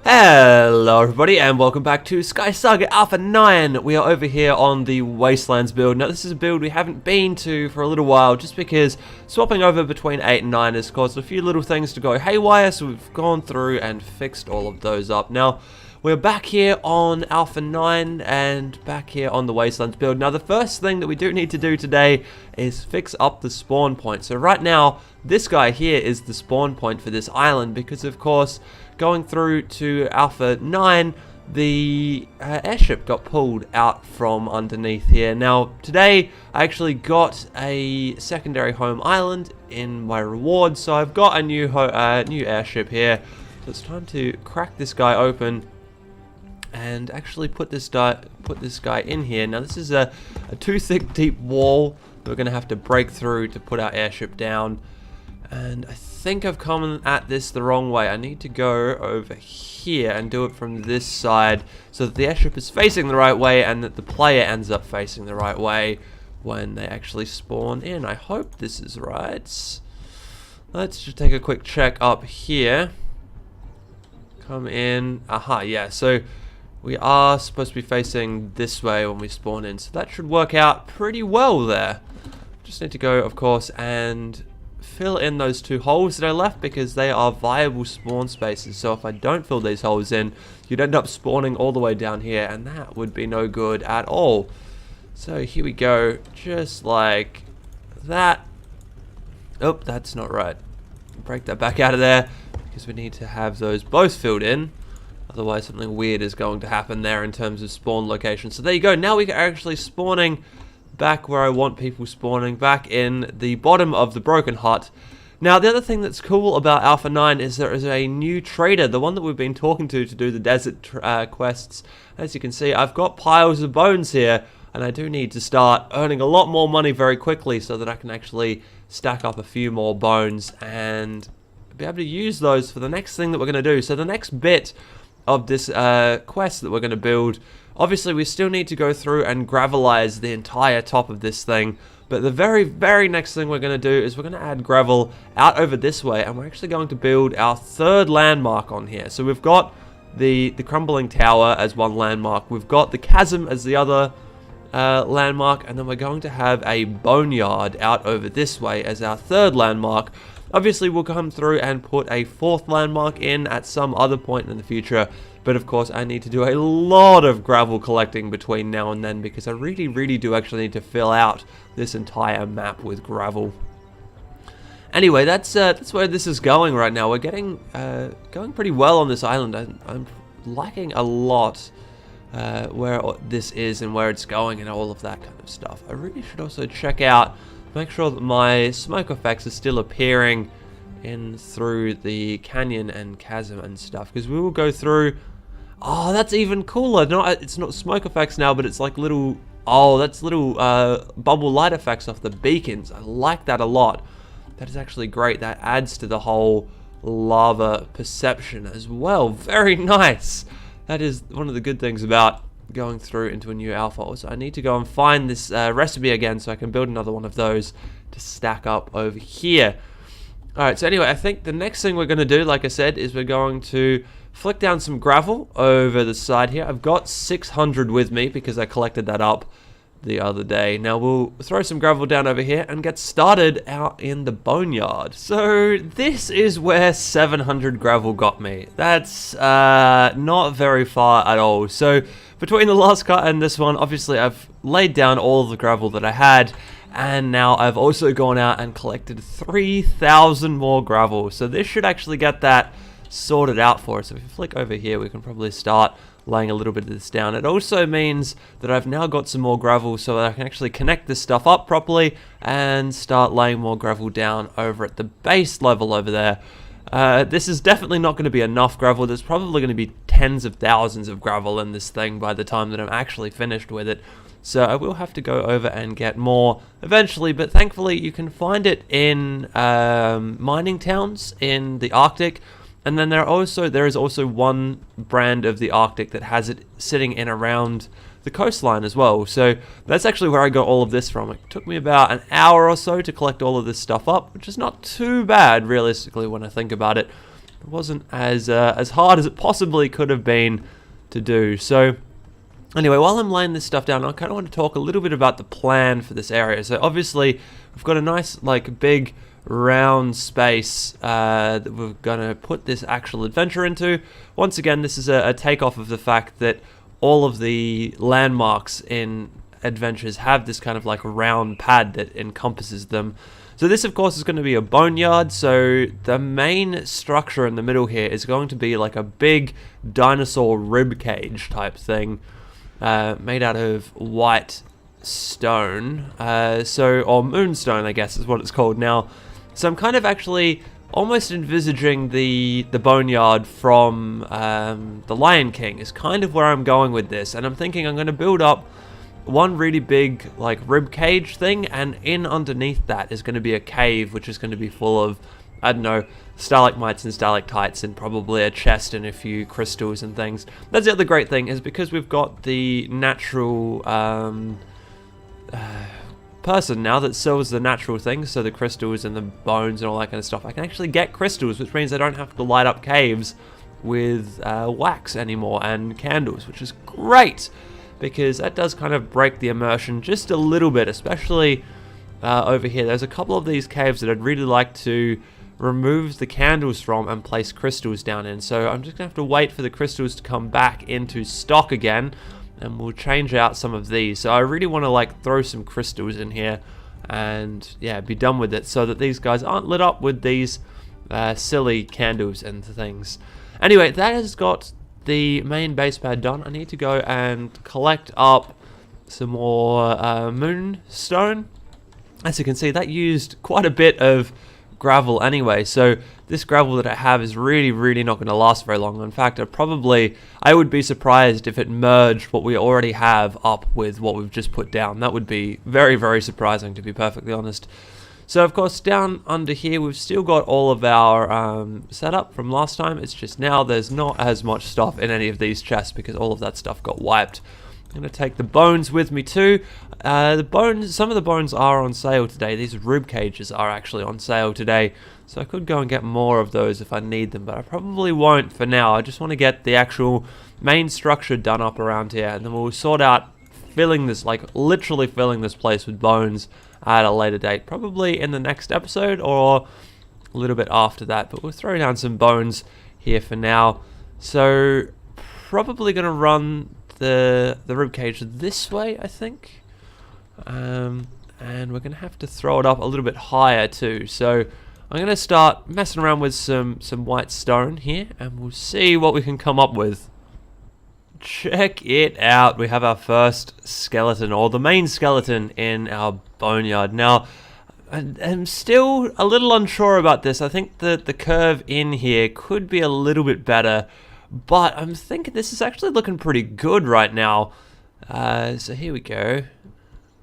Hello everybody and welcome back to SkySaga Alpha 9. We are over here on the Wastelands build. Now this is a build we haven't been to for a little while just because swapping over between 8 and 9 has caused a few little things to go haywire, so we've gone through and fixed all of those up. Now we're back here on Alpha 9 and back here on the Wastelands build. Now the first thing that we do need to do today is fix up the spawn point. So right now this guy here is the spawn point for this island because of course going through to Alpha 9, the airship got pulled out from underneath here. Now, today, I actually got a secondary home island in my reward, so I've got a new airship here. So it's time to crack this guy open and actually put this guy in here. Now, this is a too thick, deep wall that we're going to have to break through to put our airship down. And I think I've come at this the wrong way. I need to go over here and do it from this side so that the airship is facing the right way and that the player ends up facing the right way when they actually spawn in. I hope this is right. Let's just take a quick check up here. Come in. Aha, yeah. So we are supposed to be facing this way when we spawn in. So that should work out pretty well there. Just need to go, of course, and fill in those two holes that I left because they are viable spawn spaces. So if I don't fill these holes in, you'd end up spawning all the way down here and that would be no good at all. So here we go, just like that. Oh, that's not right. Break that back out of there because we need to have those both filled in. Otherwise something weird is going to happen there in terms of spawn location. So there you go, now we are actually spawning back where I want people spawning, back in the bottom of the broken hut. Now the other thing that's cool about Alpha 9 is there is a new trader, the one that we've been talking to do the desert quests. As you can see, I've got piles of bones here and I do need to start earning a lot more money very quickly so that I can actually stack up a few more bones and be able to use those for the next thing that we're going to do. So the next bit of this quest that we're going to build, obviously we still need to go through and gravelize the entire top of this thing, but the very next thing we're going to do is we're going to add gravel out over this way and we're actually going to build our third landmark on here. So we've got the crumbling tower as one landmark, we've got the chasm as the other landmark, and then we're going to have a boneyard out over this way as our third landmark. Obviously, we'll come through and put a fourth landmark in at some other point in the future. But of course, I need to do a lot of gravel collecting between now and then because I really do actually need to fill out this entire map with gravel. Anyway, that's where this is going right now. We're getting going pretty well on this island. I'm liking a lot where this is and where it's going and all of that kind of stuff. I really should also check out, make sure that my smoke effects are still appearing in through the canyon and chasm and stuff, because we will go through. Oh, that's even cooler. No, it's not smoke effects now, but it's like little, oh, that's little bubble light effects off the beacons. I like that a lot. That is actually great. That adds to the whole lava perception as well. Very nice. That is one of the good things about going through into a new alpha. So I need to go and find this recipe again so I can build another one of those to stack up over here. Alright, so anyway, I think the next thing we're going to do, like I said, is we're going to flick down some gravel over the side here. I've got 600 with me because I collected that up the other day. Now we'll throw some gravel down over here and get started out in the boneyard. So this is where 700 gravel got me. That's not very far at all. So between the last cut and this one, obviously I've laid down all of the gravel that I had, and now I've also gone out and collected 3,000 more gravel. So this should actually get that sorted out for us. If we flick over here, we can probably start laying a little bit of this down. It also means that I've now got some more gravel so that I can actually connect this stuff up properly and start laying more gravel down over at the base level over there. This is definitely not going to be enough gravel. There's probably going to be tens of thousands of gravel in this thing by the time that I'm actually finished with it. So I will have to go over and get more eventually, but thankfully you can find it in mining towns in the Arctic. And then there is also one brand of the Arctic that has it sitting in around the coastline as well. So that's actually where I got all of this from. It took me about an hour or so to collect all of this stuff up, which is not too bad realistically when I think about it. it wasn't as hard as it possibly could have been to do. So anyway, while I'm laying this stuff down, I kind of want to talk a little bit about the plan for this area. So obviously, we've got a nice, like, big round space that we're going to put this actual adventure into. Once again, this is a takeoff of the fact that all of the landmarks in adventures have this kind of like round pad that encompasses them. So this, of course, is going to be a boneyard. So the main structure in the middle here is going to be like a big dinosaur rib cage type thing, made out of white stone, or moonstone, I guess is what it's called now. So I'm kind of actually almost envisaging the boneyard from The Lion King is kind of where I'm going with this, and I'm thinking I'm going to build up one really big like rib cage thing, and in underneath that is going to be a cave which is going to be full of, I don't know, stalagmites and stalactites and probably a chest and a few crystals and things. That's the other great thing, is because we've got the natural person now that sells the natural things, so the crystals and the bones and all that kind of stuff. I can actually get crystals, which means I don't have to light up caves with wax anymore and candles, which is great, because that does kind of break the immersion just a little bit, especially over here. There's a couple of these caves that I'd really like to remove the candles from and place crystals down in. So I'm just going to have to wait for the crystals to come back into stock again, and we'll change out some of these. So I really want to like throw some crystals in here and yeah, be done with it, so that these guys aren't lit up with these silly candles and things. Anyway, that has got the main base pad done. I need to go and collect up some more moonstone. As you can see, that used quite a bit of gravel anyway, so this gravel that I have is really not going to last very long. In fact, I would be surprised if it merged what we already have up with what we've just put down. That would be very surprising, to be perfectly honest. So of course, down under here we've still got all of our setup from last time. It's just now there's not as much stuff in any of these chests because all of that stuff got wiped. I'm going to take the bones with me too. Some of the bones are on sale today. These rib cages are actually on sale today, so I could go and get more of those if I need them, but I probably won't for now. I just want to get the actual main structure done up around here, and then we'll sort out filling this, like literally filling this place with bones at a later date, probably in the next episode or a little bit after that, but we'll throw down some bones here for now. So probably going to run the ribcage this way, I think, and we're going to have to throw it up a little bit higher too. So I'm going to start messing around with some white stone here, and we'll see what we can come up with. Check it out, we have our first skeleton, or the main skeleton in our boneyard. Now, I'm still a little unsure about this. I think that the curve in here could be a little bit better, but I'm thinking this is actually looking pretty good right now. So here we go.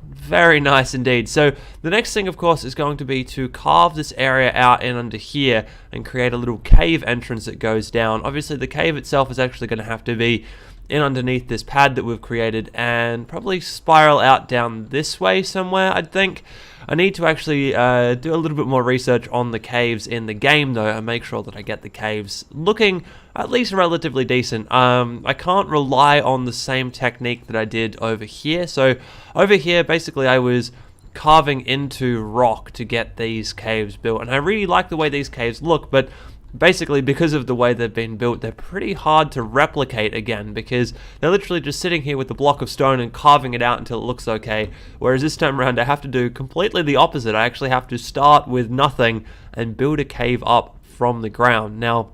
Very nice indeed. So the next thing, of course, is going to be to carve this area out in under here and create a little cave entrance that goes down. Obviously, the cave itself is actually going to have to be in underneath this pad that we've created and probably spiral out down this way somewhere, I think. I need to actually do a little bit more research on the caves in the game though, and make sure that I get the caves looking at least relatively decent. I can't rely on the same technique that I did over here. So over here basically I was carving into rock to get these caves built, and I really like the way these caves look, but basically because of the way they've been built, they're pretty hard to replicate again, because they're literally just sitting here with a block of stone and carving it out until it looks okay, whereas this time around I have to do completely the opposite. I actually have to start with nothing and build a cave up from the ground. Now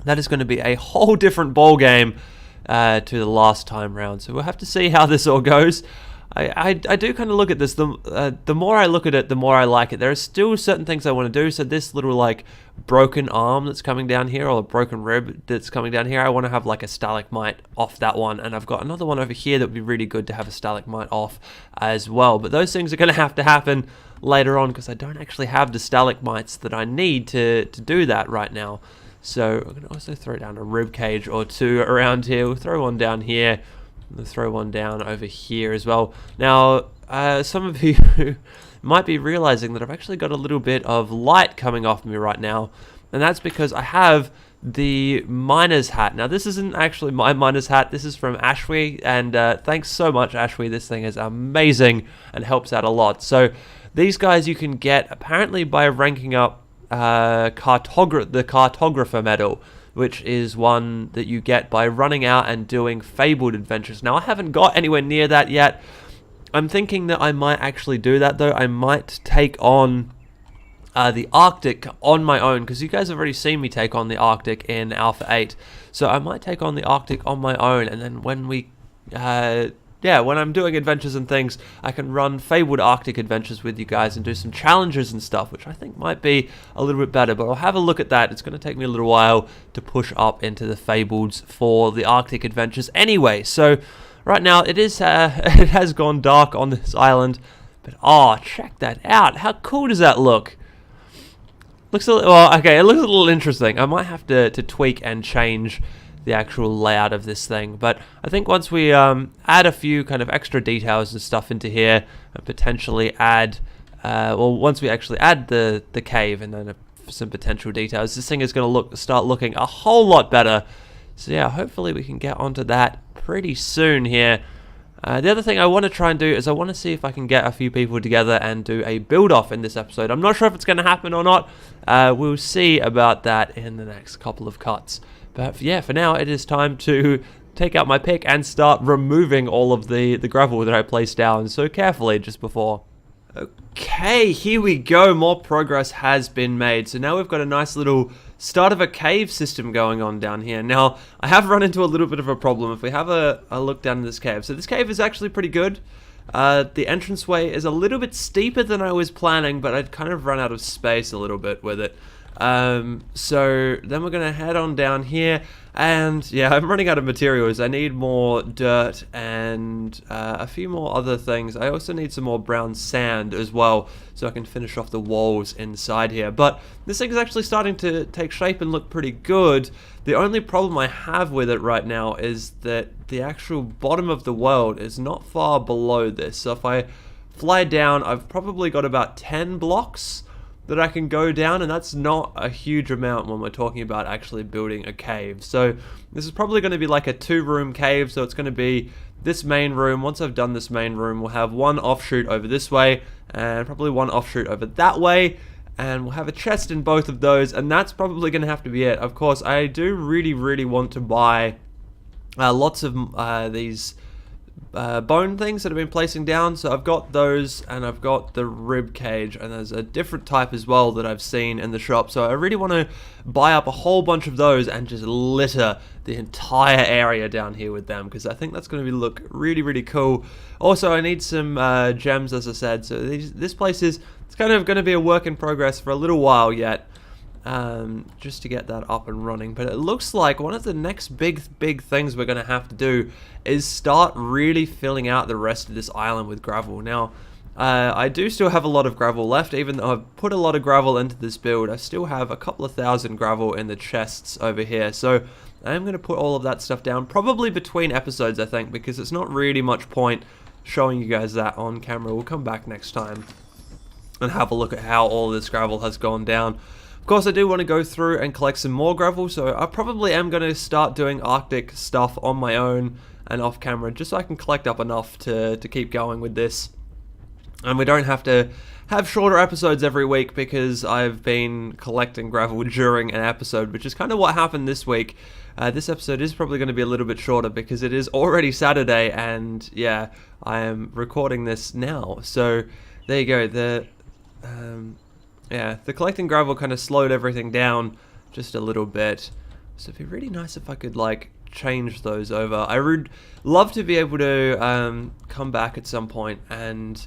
that is going to be a whole different ball game to the last time round, so we'll have to see how this all goes. I do kind of look at this, the more I look at it, the more I like it. There are still certain things I want to do. So this little like broken arm that's coming down here, or a broken rib that's coming down here, I want to have like a stalagmite off that one, and I've got another one over here that would be really good to have a stalagmite off as well. But those things are going to have to happen later on, because I don't actually have the stalagmites that I need to do that right now. So I'm going to also throw down a rib cage or two around here. We'll throw one down here. I'm going to throw one down over here as well. Now, some of you might be realizing that I've actually got a little bit of light coming off me right now, and that's because I have the miner's hat. Now, this isn't actually my miner's hat. This is from Ashwee, and thanks so much, Ashwee. This thing is amazing and helps out a lot. So these guys you can get apparently by ranking up the cartographer medal, which is one that you get by running out and doing fabled adventures. Now, I haven't got anywhere near that yet. I'm thinking that I might actually do that, though. I might take on the Arctic on my own, because you guys have already seen me take on the Arctic in Alpha 8. So I might take on the Arctic on my own, and then when we, when I'm doing adventures and things, I can run fabled Arctic adventures with you guys and do some challenges and stuff, which I think might be a little bit better. But I'll have a look at that. It's going to take me a little while to push up into the fables for the Arctic adventures anyway. So right now it is it has gone dark on this island, but oh, check that out! How cool does that look? Looks a little, well, okay, it looks a little interesting. I might have to tweak and change the actual layout of this thing, but I think once we add a few kind of extra details and stuff into here, and potentially add, once we actually add the cave and then some potential details, this thing is going to start looking a whole lot better. So yeah, hopefully we can get onto that pretty soon here. The other thing I want to try and do is I want to see if I can get a few people together and do a build-off in this episode. I'm not sure if it's going to happen or not. We'll see about that in the next couple of cuts. But yeah, for now, it is time to take out my pick and start removing all of the gravel that I placed down so carefully just before. Okay, here we go. More progress has been made. So now we've got a nice little start of a cave system going on down here. Now, I have run into a little bit of a problem. If we have a look down in this cave. So this cave is actually pretty good. The entranceway is a little bit steeper than I was planning, but I'd kind of run out of space a little bit with it. So then we're going to head on down here. And yeah, I'm running out of materials. I need more dirt and a few more other things. I also need some more brown sand as well, so I can finish off the walls inside here. But this thing is actually starting to take shape and look pretty good. The only problem I have with it right now is that the actual bottom of the world is not far below this. So if I fly down, I've probably got about 10 blocks that I can go down, and that's not a huge amount when we're talking about actually building a cave. So this is probably going to be like a 2-room cave, so it's going to be this main room. Once I've done this main room, we'll have one offshoot over this way, and probably one offshoot over that way, and we'll have a chest in both of those, and that's probably going to have to be it. Of course, I do really want to buy lots of these bone things that I've been placing down. So I've got those, and I've got the rib cage, and there's a different type as well that I've seen in the shop. So I really want to buy up a whole bunch of those and just litter the entire area down here with them, because I think that's going to look really cool. Also, I need some gems, as I said. So this place is, it's kind of going to be a work in progress for a little while yet, just to get that up and running. But it looks like one of the next big things we're going to have to do is start really filling out the rest of this island with gravel. Now, I do still have a lot of gravel left, even though I've put a lot of gravel into this build. I still have a couple of thousand gravel in the chests over here, so I'm going to put all of that stuff down, probably between episodes, I think, because it's not really much point showing you guys that on camera. We'll come back next time and have a look at how all this gravel has gone down. Of course, I do want to go through and collect some more gravel, so I probably am going to start doing Arctic stuff on my own and off camera, just so I can collect up enough to keep going with this. And we don't have to have shorter episodes every week, because I've been collecting gravel during an episode, which is kind of what happened this week. This episode is probably going to be a little bit shorter because it is already Saturday, and yeah, I am recording this now. So there you go. The collecting gravel kind of slowed everything down just a little bit. So it'd be really nice if I could like change those over. I would love to be able to come back at some point and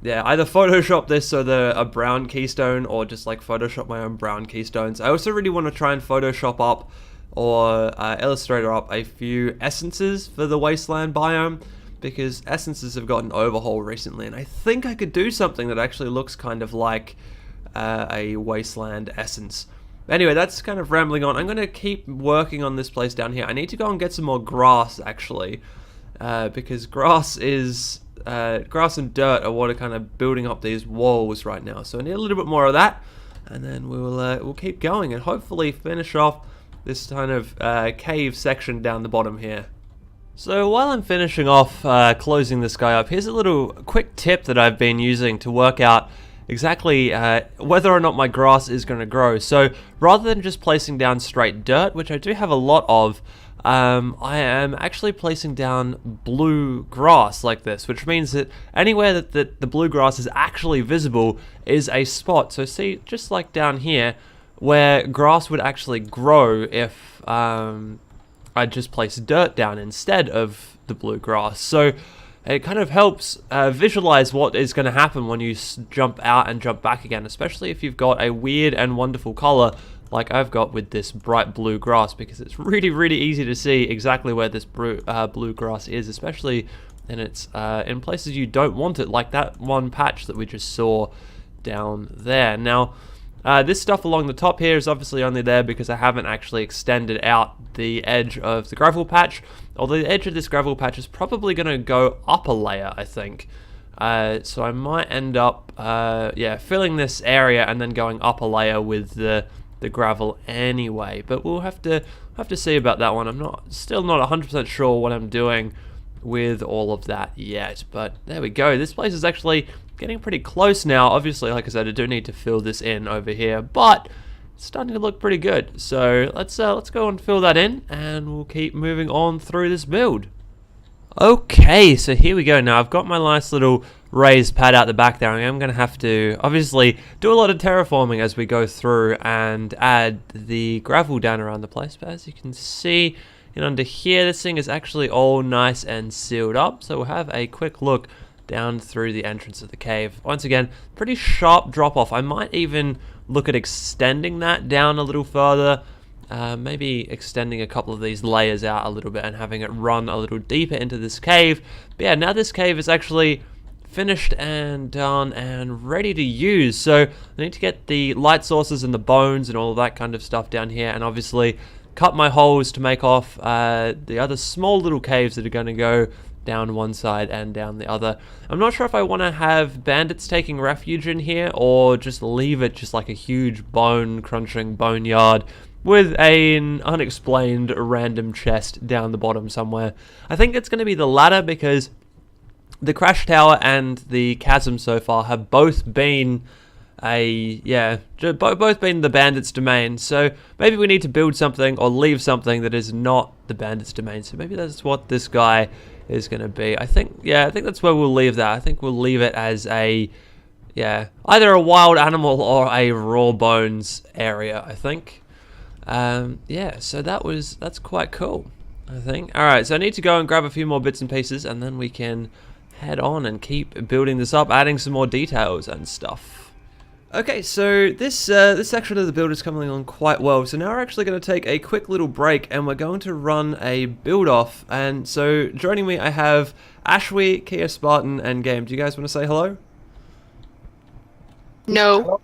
yeah, either Photoshop this so they're a brown keystone, or just like Photoshop my own brown keystones. I also really want to try and Photoshop up or Illustrator up a few essences for the wasteland biome, because essences have got an overhaul recently, and I think I could do something that actually looks kind of like a wasteland essence. Anyway, that's kind of rambling on. I'm going to keep working on this place down here. I need to go and get some more grass, actually, because grass and dirt are what are kind of building up these walls right now. So I need a little bit more of that, and then we'll keep going and hopefully finish off this kind of cave section down the bottom here. So while I'm finishing off closing this guy up, here's a little quick tip that I've been using to work out exactly whether or not my grass is going to grow. So rather than just placing down straight dirt, which I do have a lot of, I am actually placing down blue grass like this, which means that anywhere that the blue grass is actually visible is a spot. So see, just like down here, where grass would actually grow if I just place dirt down instead of the blue grass. So it kind of helps visualize what is going to happen when you jump out and jump back again, especially if you've got a weird and wonderful color like I've got with this bright blue grass, because it's really, really easy to see exactly where this blue grass is, especially in places you don't want it, like that one patch that we just saw down there. Now, this stuff along the top here is obviously only there because I haven't actually extended out the edge of the gravel patch, although the edge of this gravel patch is probably going to go up a layer, I think. So I might end up filling this area and then going up a layer with the gravel anyway, but we'll have to see about that one. I'm still not 100% sure what I'm doing with all of that yet, but there we go. This place is actually getting pretty close now. Obviously, like I said, I do need to fill this in over here, but it's starting to look pretty good. So let's go and fill that in, and we'll keep moving on through this build. Okay, so here we go. Now I've got my nice little raised pad out the back there. I am going to have to obviously do a lot of terraforming as we go through and add the gravel down around the place. But as you can see, under here, this thing is actually all nice and sealed up. So we'll have a quick look down through the entrance of the cave. Once again, pretty sharp drop off. I might even look at extending that down a little further. Maybe extending a couple of these layers out a little bit and having it run a little deeper into this cave. But yeah, now this cave is actually finished and done and ready to use. So I need to get the light sources and the bones and all of that kind of stuff down here, and obviously cut my holes to make off the other small little caves that are going to go down one side and down the other. I'm not sure if I want to have bandits taking refuge in here or just leave it just like a huge bone crunching boneyard with an unexplained random chest down the bottom somewhere. I think it's going to be the latter, because the crash tower and the chasm so far have both been both been the bandits' domain. So maybe we need to build something or leave something that is not the bandits' domain. So maybe that's what this guy is going to be. I think that's where we'll leave that. I think we'll leave it as either a wild animal or a raw bones area, I think. So that's quite cool, I think. Alright, so I need to go and grab a few more bits and pieces, and then we can head on and keep building this up, adding some more details and stuff. Okay, so this section of the build is coming along quite well. So now we're actually going to take a quick little break, and we're going to run a build off. And so joining me, I have Ashwi, Kia Spartan, and Game. Do you guys want to say hello? No.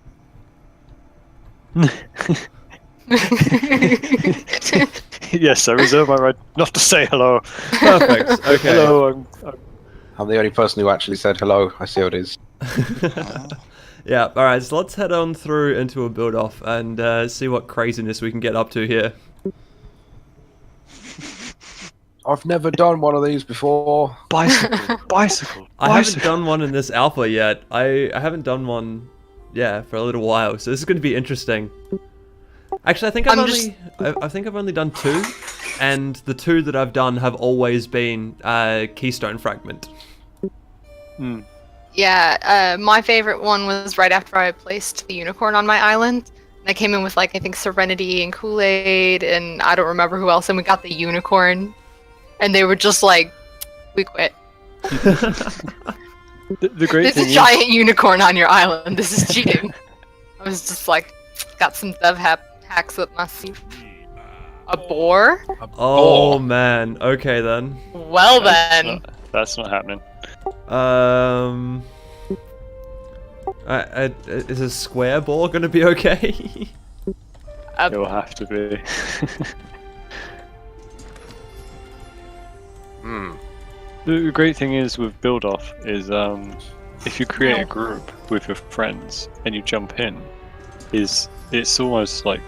Yes, I reserve my right not to say hello. Perfect. Okay. Hello. I'm the only person who actually said hello. I see how it is. Yeah, alright, so let's head on through into a build-off and see what craziness we can get up to here. I've never done one of these before. Bicycle. I haven't done one in this alpha yet. I haven't done one, for a little while, so this is going to be interesting. Actually, I think I've only done 2, and the 2 that I've done have always been Keystone Fragment. Yeah, my favorite one was right after I placed the unicorn on my island. And I came in with, I think Serenity and Kool-Aid, and I don't remember who else, and we got the unicorn. And they were just like, we quit. The great thing There's a giant unicorn on your island. This is cheating. I was just like, got some dev hacks up my sleeve. A boar? Oh man, okay then. Well then. That's not happening. Is a square ball gonna be okay? It will have to be. The great thing is with build off is if you create a group with your friends and you jump in, it's almost like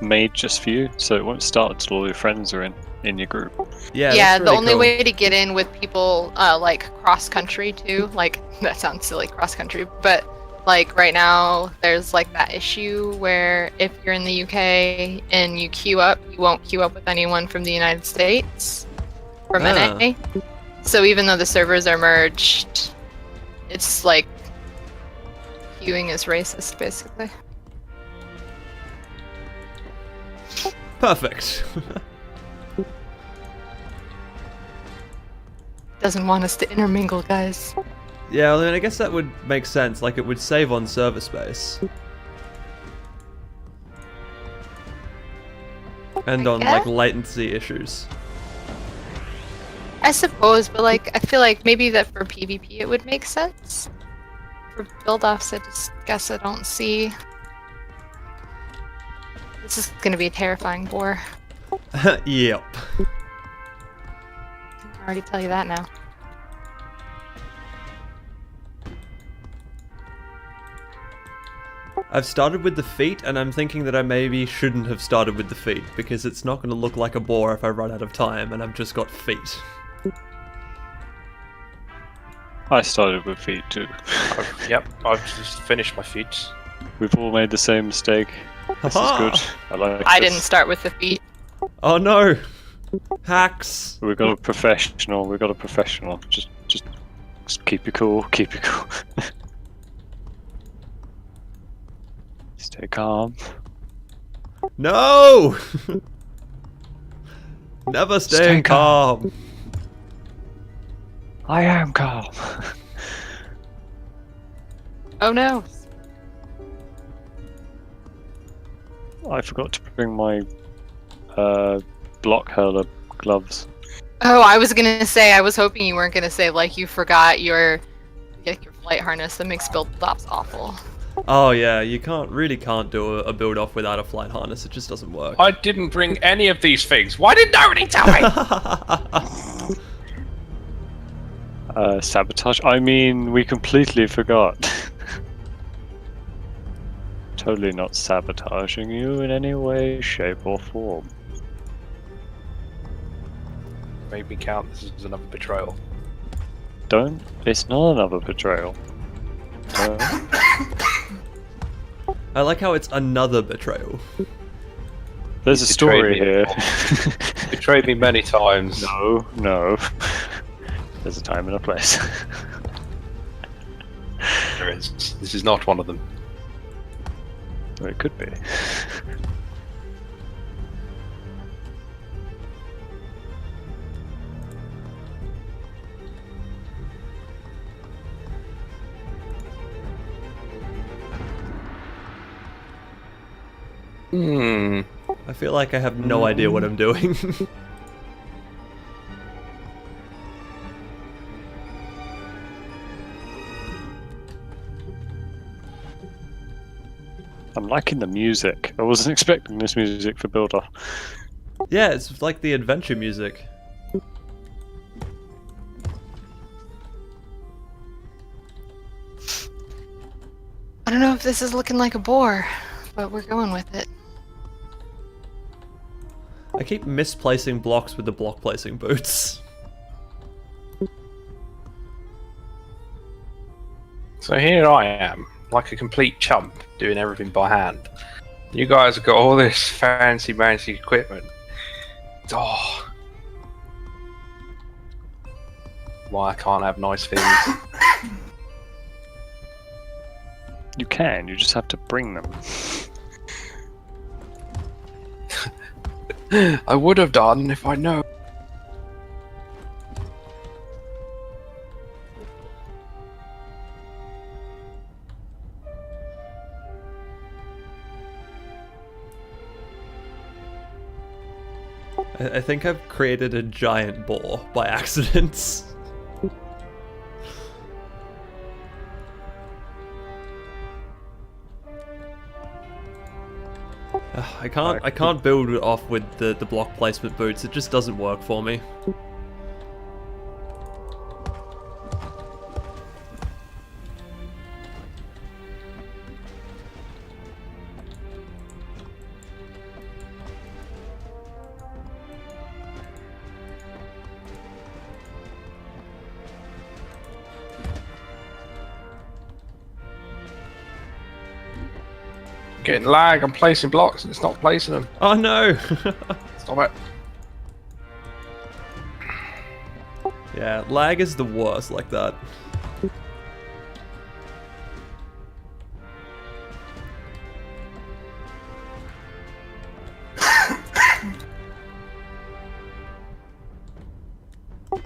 made just for you, so it won't start until all your friends are in your group. Yeah, Yeah, that's the really only cool. way to get in with people like cross country too, like that sounds silly, cross country, but like right now there's like that issue where if you're in the UK and you queue up, you won't queue up with anyone from the United States from Ah. NA. So even though the servers are merged, it's like queuing is racist basically. Perfect. Doesn't want us to intermingle, guys. Yeah, I mean, I guess that would make sense. Like, it would save on server space. And on, like, guess? latency issues. I suppose, but like I feel like maybe that for PvP it would make sense. For build-offs, I just guess I don't see. This is gonna be a terrifying bore. Yep. I can already tell you that now. I've started with the feet, and I'm thinking that I maybe shouldn't have started with the feet, because it's not going to look like a bore if I run out of time, and I've just got feet. I started with feet too. Yep, I've just finished my feet. We've all made the same mistake. This is Haha. good. I like I this. didn't start with the feet. Oh no! Hacks! We've got a professional. We've got a professional. Just keep it cool. Keep it cool. Stay calm. No! Never stay Stay calm. I am calm. Oh no! I forgot to bring my block hurler gloves. Oh, I was gonna say. I was hoping you weren't gonna say like you forgot your flight harness. That makes build-offs awful. Oh yeah, you really can't do a build off without a flight harness. It just doesn't work. I didn't bring any of these things. Why did nobody tell me? Sabotage. I mean, we completely forgot. Totally not sabotaging you in any way, shape, or form. Made me count. This is another betrayal. Don't. It's not another betrayal. I like how it's another betrayal. There's a You story betrayed here. me. Betrayed me many times. No. There's a time and a place. There is. This is not one of them. Well, it could be. I feel like I have no idea what I'm doing. I'm liking the music. I wasn't expecting this music for build-off. Yeah, it's like the adventure music. I don't know if this is looking like a bore, but we're going with it. I keep misplacing blocks with the block placing boots. So here I am, like a complete chump, doing everything by hand. You guys have got all this fancy equipment. Oh. Why I can't have nice things. You can, you just have to bring them. I would have done if I know. I think I've created a giant boar by accident. I can't build it off with the block placement boots. It just doesn't work for me. Getting lag. I'm placing blocks and it's not placing them. Oh no! Stop it. Yeah, lag is the worst like that.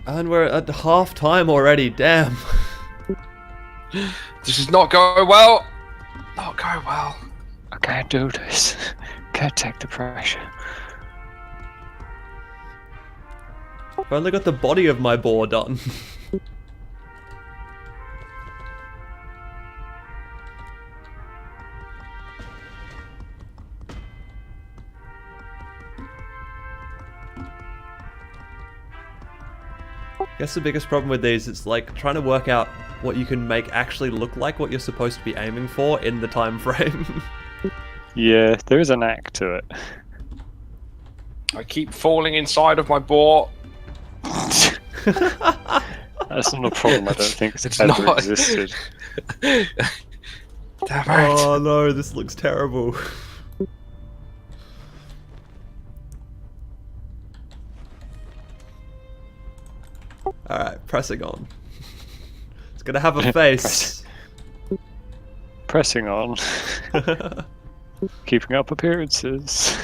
And we're at half time already, damn. This is not going well. Not going well. I can't do this. Can't take the pressure. I've only got the body of my boar done. I guess the biggest problem with these is like trying to work out what you can make actually look like what you're supposed to be aiming for in the time frame. Yeah, there is an knack to it. I keep falling inside of my boar. That's not a problem. I don't think it's ever not. existed. Damn it. Oh no, this looks terrible. Alright, pressing on. It's gonna have a face. Pressing on. Keeping up appearances.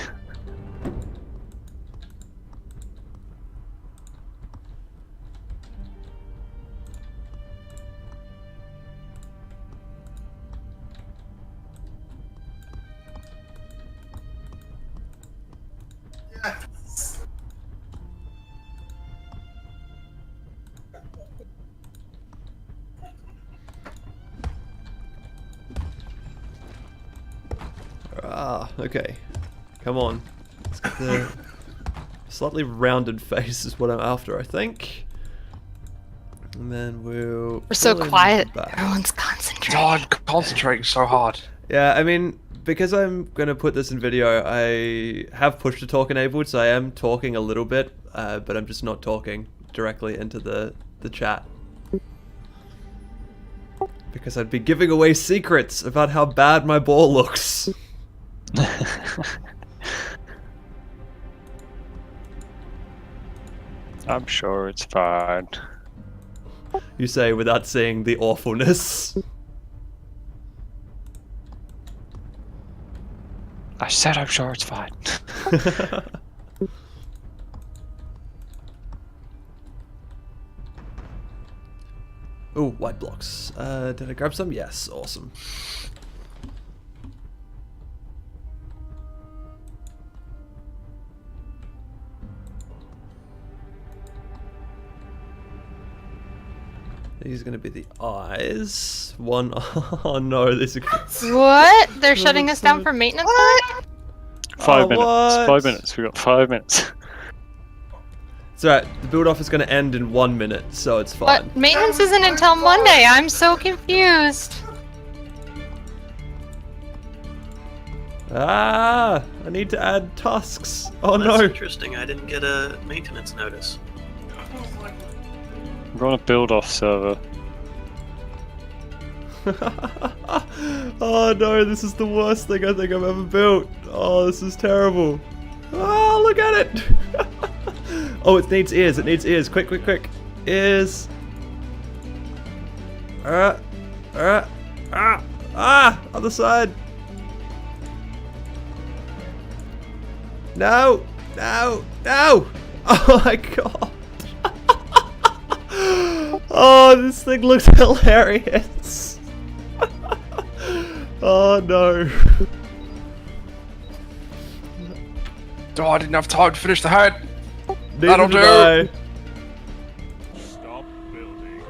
Ah, okay. Come on. Let's get the slightly rounded face is what I'm after, I think. And then we'll... We're so pull in quiet. back. Everyone's concentrating. God, I'm concentrating so hard. Yeah, I mean, because I'm going to put this in video, I have push to talk enabled, so I am talking a little bit, but I'm just not talking directly into the chat. Because I'd be giving away secrets about how bad my ball looks. I'm sure it's fine. You say without seeing the awfulness. I said I'm sure it's fine. Ooh, white blocks. Did I grab some? Yes, awesome. These are going to be the eyes. One. Oh no, these are. What? They're shutting us down for maintenance? What? 5 Oh, minutes. what? 5 minutes. We got 5 minutes. It's alright. The build off is going to end in 1 minute, so it's fine. But maintenance isn't until Monday. I'm so confused. Ah! I need to add tasks. Oh That's no! interesting. I didn't get a maintenance notice. We're on a build-off server. Oh no, this is the worst thing I think I've ever built. Oh, this is terrible. Oh, look at it! Oh, it needs ears, it needs ears. Quick, quick, quick. Ears. Other side. No, no, no! Oh my god. Oh, this thing looks hilarious. Oh no. Oh, I didn't have time to finish the head. Neither That'll did do. Stop building.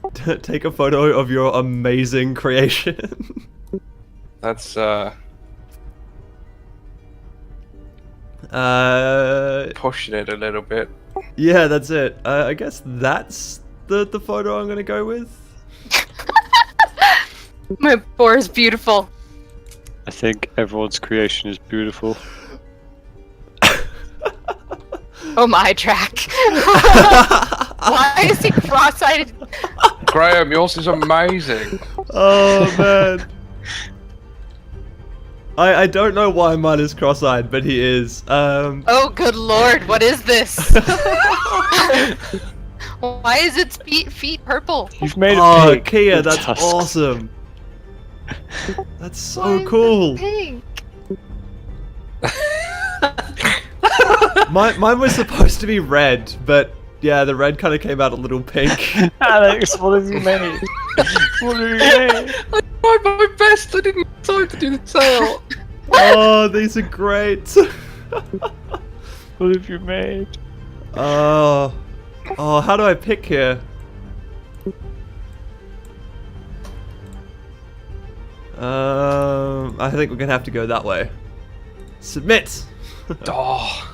I. Take a photo of your amazing creation. That's pushing it a little bit. Yeah, that's it. I guess that's the photo I'm gonna go with. My boar is beautiful. I think everyone's creation is beautiful. Oh my track. Why is he cross-eyed? Graham, yours is amazing. Oh man. I don't know why mine is cross-eyed, but he is. Oh, good lord, what is this? Why is its feet purple? You've made a Oh, pig. Kia, with that's tusks. awesome. That's Why so is it cool. pink? Mine was supposed to be red, but yeah, the red kind of came out a little pink. Alex, what have you made? What have you made? I tried my best. I didn't have time to do the tail. Oh, these are great. What have you made? Oh, how do I pick here? I think we're gonna have to go that way. Submit. Oh,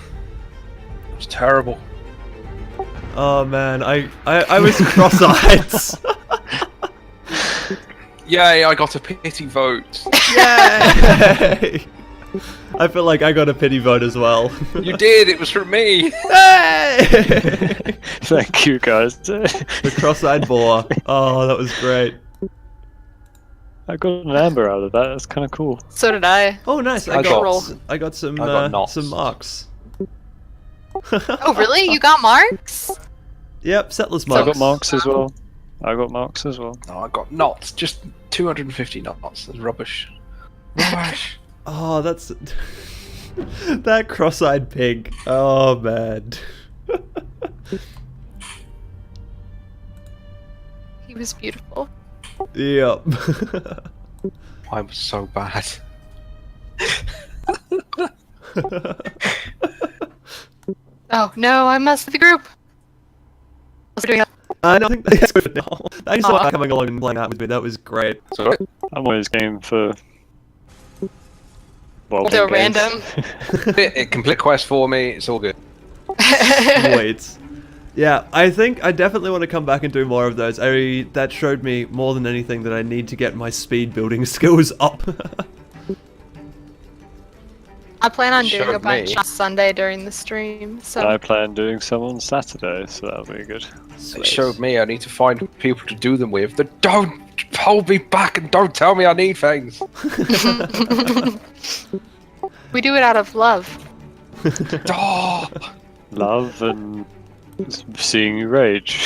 it was terrible. Oh man, I was cross-eyed. Yay! I got a pity vote. Yay! I feel like I got a pity vote as well. You did. It was from me. Hey! Thank you, guys. The cross-eyed boar. Oh, that was great. I got an amber out of that. That's kind of cool. So did I. Oh, nice. I got some knots. some marks. Oh, really? You got marks? Yep, settlers I marks. got marks as well. I got marks as well. No, I got knots. Just 250 knots. That's rubbish. Rubbish. Oh, that's that cross-eyed pig. Oh man. He was beautiful. Yep. I was so bad. Oh, no, I must the group. What's doing that? No, I think that's good for now. Thanks a lot Aw. for coming along and playing that with me. That was great. Sorry. I'm always game for. They're games. random. It complete quest for me. It's all good. Wait. Yeah, I think I definitely want to come back and do more of those. That showed me more than anything that I need to get my speed building skills up. I plan on doing a Showed bunch me. on Sunday during the stream, so I plan doing some on Saturday, so that'll be good. It showed me I need to find people to do them with that don't hold me back and don't tell me I need things. we do it out of love. Oh, Love and seeing you rage.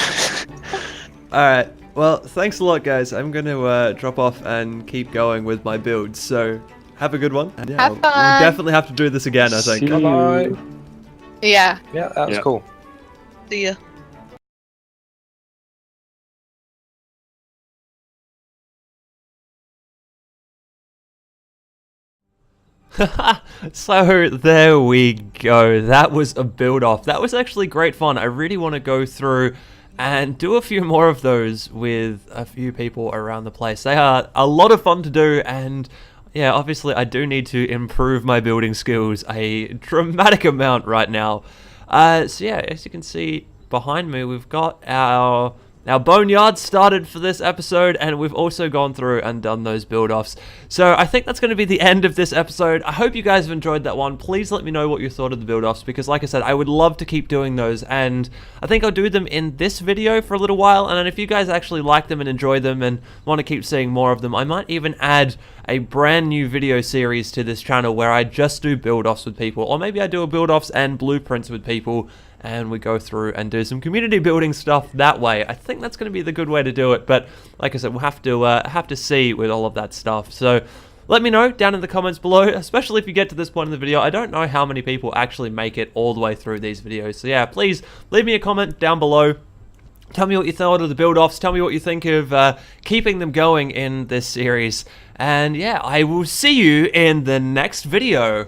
Alright, well, thanks a lot, guys. I'm going to drop off and keep going with my builds, so have a good one. And yeah, Have we'll fun. definitely have to do this again, I think. See you. bye. Yeah. Yeah, that was Yeah. cool. See ya. So there we go. That was a build off. That was actually great fun. I really want to go through and do a few more of those with a few people around the place. They are a lot of fun to do, and yeah, obviously I do need to improve my building skills a dramatic amount right now. So yeah, as you can see behind me, we've got our Boneyard started for this episode, and we've also gone through and done those build-offs. So I think that's going to be the end of this episode. I hope you guys have enjoyed that one. Please let me know what you thought of the build-offs, because like I said, I would love to keep doing those, and I think I'll do them in this video for a little while, and then if you guys actually like them and enjoy them and want to keep seeing more of them, I might even add a brand new video series to this channel where I just do build-offs with people, or maybe I do a build-offs and blueprints with people, and we go through and do some community building stuff that way. I think that's going to be the good way to do it, but like I said, we'll have to see with all of that stuff. So let me know down in the comments below, especially if you get to this point in the video. I don't know how many people actually make it all the way through these videos, so yeah, please leave me a comment down below. Tell me what you thought of the build-offs, tell me what you think of keeping them going in this series, and yeah, I will see you in the next video.